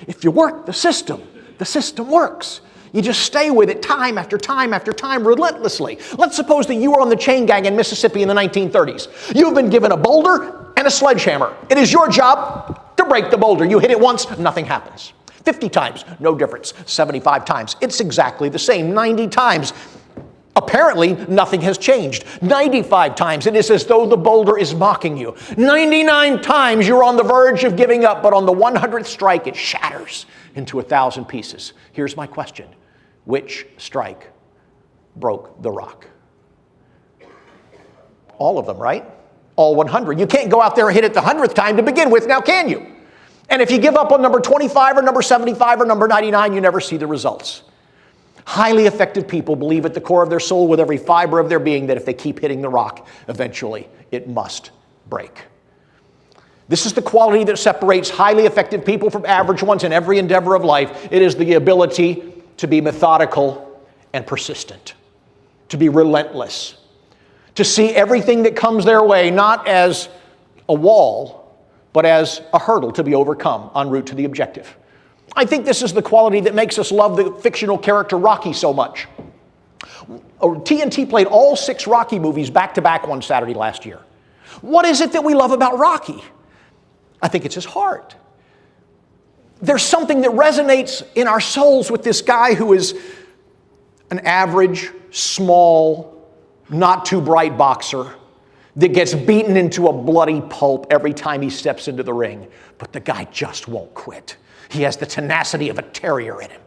If you work the system works. You just stay with it time after time after time relentlessly. Let's suppose that you were on the chain gang in Mississippi in the 1930s. You've been given a boulder and a sledgehammer. It is your job to break the boulder. You hit it once, nothing happens. 50 times, no difference. 75 times, it's exactly the same. 90 times, apparently nothing has changed. 95 times, it is as though the boulder is mocking you. 99 times, you're on the verge of giving up, but on the 100th strike, it shatters into 1,000 pieces. Here's my question. Which strike broke the rock? All of them, right? All 100. You can't go out there and hit it the 100th time to begin with, now can you? And if you give up on number 25 or number 75 or number 99, you never see the results. Highly effective people believe at the core of their soul with every fiber of their being that if they keep hitting the rock, eventually it must break. This is the quality that separates highly effective people from average ones in every endeavor of life. It is the ability to be methodical and persistent, to be relentless, to see everything that comes their way not as a wall, but as a hurdle to be overcome en route to the objective. I think this is the quality that makes us love the fictional character Rocky so much. TNT played all 6 Rocky movies back to back one Saturday last year. What is it that we love about Rocky? I think it's his heart. There's something that resonates in our souls with this guy who is an average, small, not too bright boxer that gets beaten into a bloody pulp every time he steps into the ring. But the guy just won't quit. He has the tenacity of a terrier in him.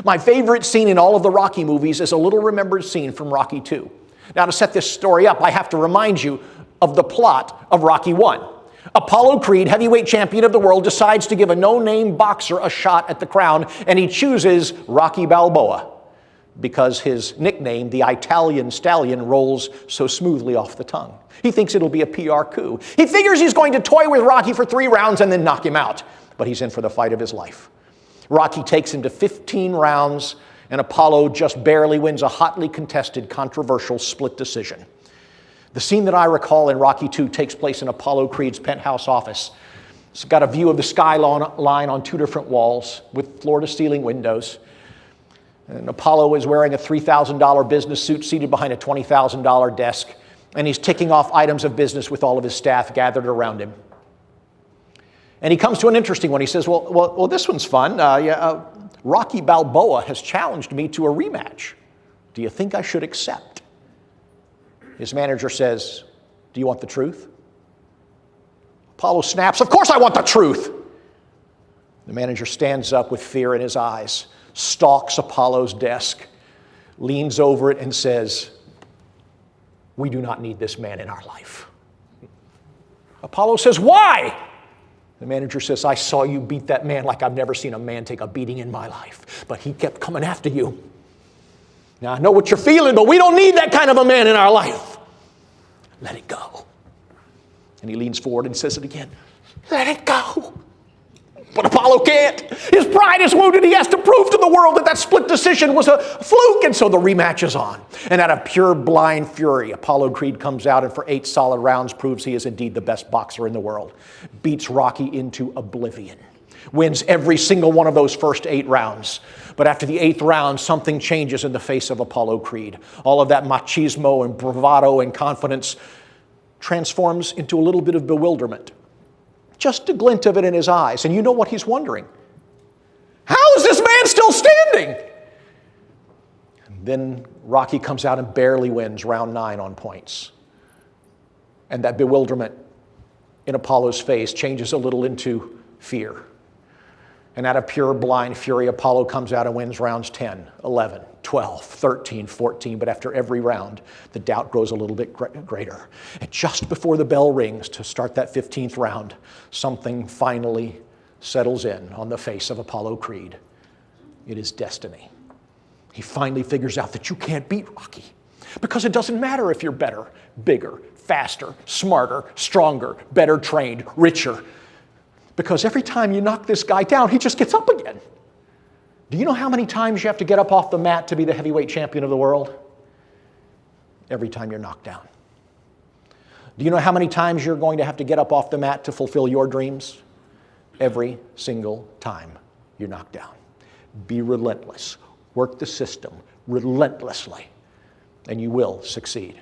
My favorite scene in all of the Rocky movies is a little remembered scene from Rocky II. Now, to set this story up, I have to remind you of the plot of Rocky I. Apollo Creed, heavyweight champion of the world, decides to give a no-name boxer a shot at the crown, and he chooses Rocky Balboa because his nickname, the Italian Stallion, rolls so smoothly off the tongue. He thinks it'll be a PR coup. He figures he's going to toy with Rocky for 3 rounds and then knock him out, but he's in for the fight of his life. Rocky takes him to 15 rounds, and Apollo just barely wins a hotly contested, controversial split decision. The scene that I recall in Rocky II takes place in Apollo Creed's penthouse office. It's got a view of the skyline on 2 different walls with floor-to-ceiling windows. And Apollo is wearing a $3,000 business suit seated behind a $20,000 desk, and he's ticking off items of business with all of his staff gathered around him. And he comes to an interesting one. He says, well, this one's fun. Rocky Balboa has challenged me to a rematch. Do you think I should accept? His manager says, do you want the truth? Apollo snaps, of course I want the truth. The manager stands up with fear in his eyes, stalks Apollo's desk, leans over it and says, we do not need this man in our life. Apollo says, why? The manager says, I saw you beat that man like I've never seen a man take a beating in my life, but he kept coming after you. Now, I know what you're feeling, but we don't need that kind of a man in our life. Let it go. And he leans forward and says it again. Let it go. But Apollo can't. His pride is wounded. He has to prove to the world that split decision was a fluke. And so the rematch is on. And out of pure blind fury, Apollo Creed comes out and for 8 solid rounds proves he is indeed the best boxer in the world. Beats Rocky into oblivion. Wins every single one of those first 8 rounds. But after the 8th round, something changes in the face of Apollo Creed. All of that machismo and bravado and confidence transforms into a little bit of bewilderment. Just a glint of it in his eyes. And you know what he's wondering. How is this man still standing? And then Rocky comes out and barely wins round 9 on points. And that bewilderment in Apollo's face changes a little into fear. And out of pure blind fury, Apollo comes out and wins rounds 10, 11, 12, 13, 14. But after every round, the doubt grows a little bit greater. And just before the bell rings to start that 15th round, something finally settles in on the face of Apollo Creed. It is destiny. He finally figures out that you can't beat Rocky. Because it doesn't matter if you're better, bigger, faster, smarter, stronger, better trained, richer. Because every time you knock this guy down, he just gets up again. Do you know how many times you have to get up off the mat to be the heavyweight champion of the world? Every time you're knocked down. Do you know how many times you're going to have to get up off the mat to fulfill your dreams? Every single time you're knocked down. Be relentless. Work the system relentlessly, and you will succeed.